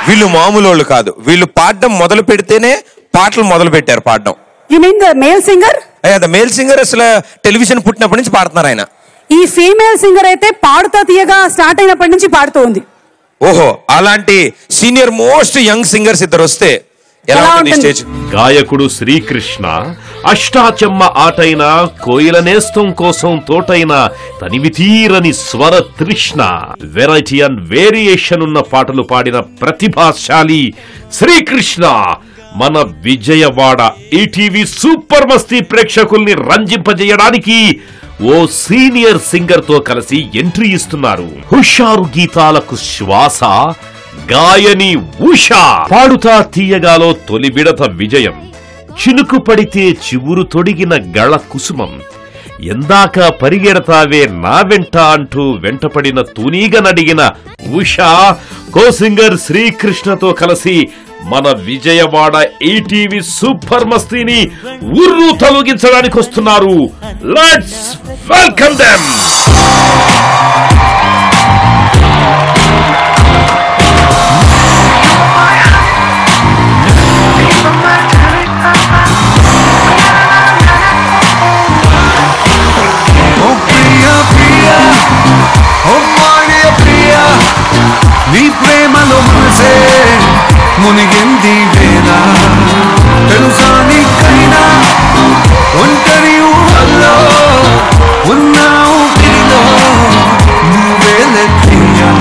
వీళ్ళు మామూలు వాళ్ళు కాదు. వీళ్ళు పాడడం మొదలు పెడితేనే పాటలు మొదలు పెట్టారు పాడడం. You mean the male singer? The male singer అసలు టెలివిజన్ పుట్టినప్పటి నుంచి పాడుతున్నారు ఆయన. ఈ ఫీమేల్ సింగర్ అయితే పాడుతా తీయగా స్టార్ట్ అయినప్పటి నుంచి పాడుతూ ఉంది. ఓహో, అలాంటి సీనియర్ మోస్ట్ యంగ్ సింగర్స్ ఇద్దరు వస్తే ఎలా ఉంటుంది స్టేజ్? గాయకుడు శ్రీకృష్ణ అష్టాచెమ్మ ఆటైన, కోయిల నేస్తం కోసం తోటైన, తనివి తీరని స్వర తృష్ణ, వెరైటీ అండ్ వేరియేషన్ ఉన్న పాటలు పాడిన ప్రతిభాశాలి శ్రీకృష్ణ మన విజయవాడ ఈటీవీ సూపర్ మస్తీ ప్రేక్షకుల్ని రంజింపజేయడానికి ఓ సీనియర్ సింగర్ తో కలిసి ఎంట్రీ ఇస్తున్నారు. హుషారు గీతాలకు శ్వాస గాయని ఉషా. పాడుతా తీయగాలో తొలి విడత విజయం, చినుకు పడితే చివురు తొడిగిన గళ కుసుమం, ఎందాక పరిగెడతావే నా వెంట అంటూ వెంటపడిన తూనీగ నడిగిన ఉషా కో సింగర్ శ్రీకృష్ణతో కలిసి మన విజయవాడ ఈటీవీ సూపర్ మస్తీని ఉర్రు తొలగించడానికి వస్తున్నారు. Let's welcome them. నీ ప్రేమలో మనసే మునిగింది వేళ, తెలుసా నీకైనా ఒంటరి ఊహల్లో ఉన్నావు గిరిలో నువ్వే లెక్కయ్యా.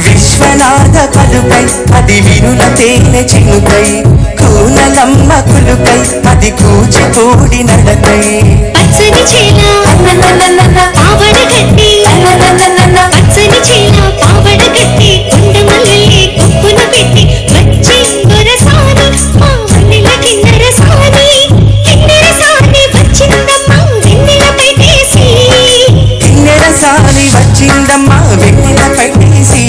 విశ్వనాథ పలుకై అది వినుల తేనె చినుకై, కూనలమ్మ కులుకై అది కూచిపూడి నడకై. పచ్చని చీల పావడ కట్టి, పచ్చని చీల పావడ కట్టి, కొండమల్లి కొప్పున పెట్టి వచ్చి గొరసాని మా వన్నెల కిన్నెర సాని, కిన్నెర సాని వచ్చిందమ్మా వెన్నెలపై తీసి, కిన్నెర సాని వచ్చిందమ్మా వెన్నెలపై తీసి.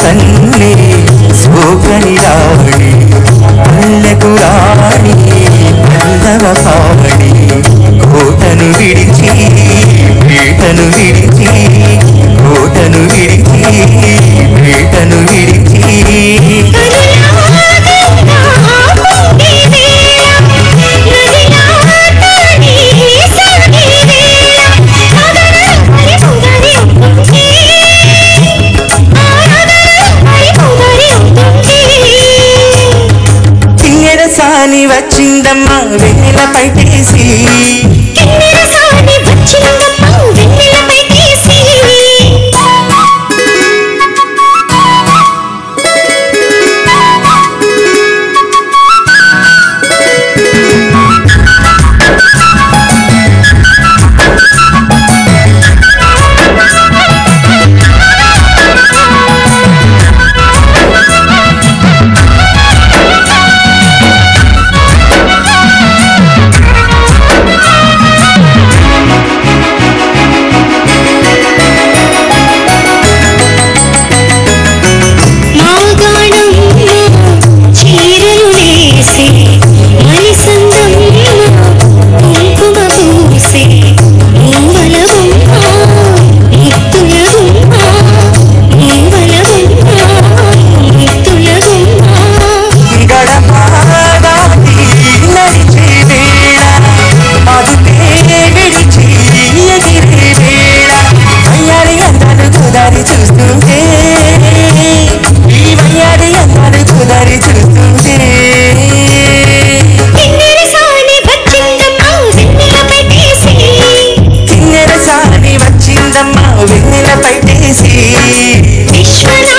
కన్నే సోకని రాణి పల్లెకు రాణి పల్లవ పాడి, కోటను విడిచి పీటను విడిచి, కోటను విడిచి పీటను విడిచి. సాని వచ్చిందమ్మా వెన్నెలపై తీసి, కిన్నెర సాని వచ్చిందమ్మా వెన్నెలపై తీసి. వెన్నెల పైటేసి విశ్వనాథ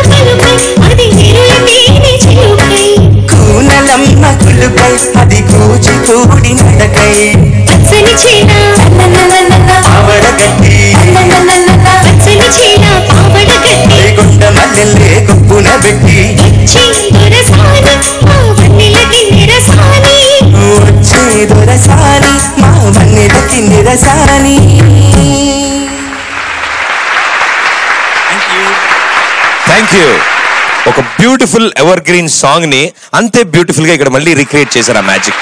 పలుకై అది ఎరులమేని చిలుకై కూనలమ్మ కులుకై అది కూచిపూడి నడకై పచ్చని చీర ఆవడ కట్టి పచ్చని చీర పావడ కట్టి కొండ మల్లెల్లే కొప్పున పెట్టి వచ్చి దొరసాని మా వన్నెలకి నిరసాని వచ్చే దొరసాని మా వన్నెలకి నిరసాని. Thank you. ఒక బ్యూటిఫుల్ ఎవర్ గ్రీన్ సాంగ్ ని అంతే బ్యూటిఫుల్ గా ఇక్కడ మళ్ళీ రిక్రియేట్ చేశారు ఆ మ్యాజిక్.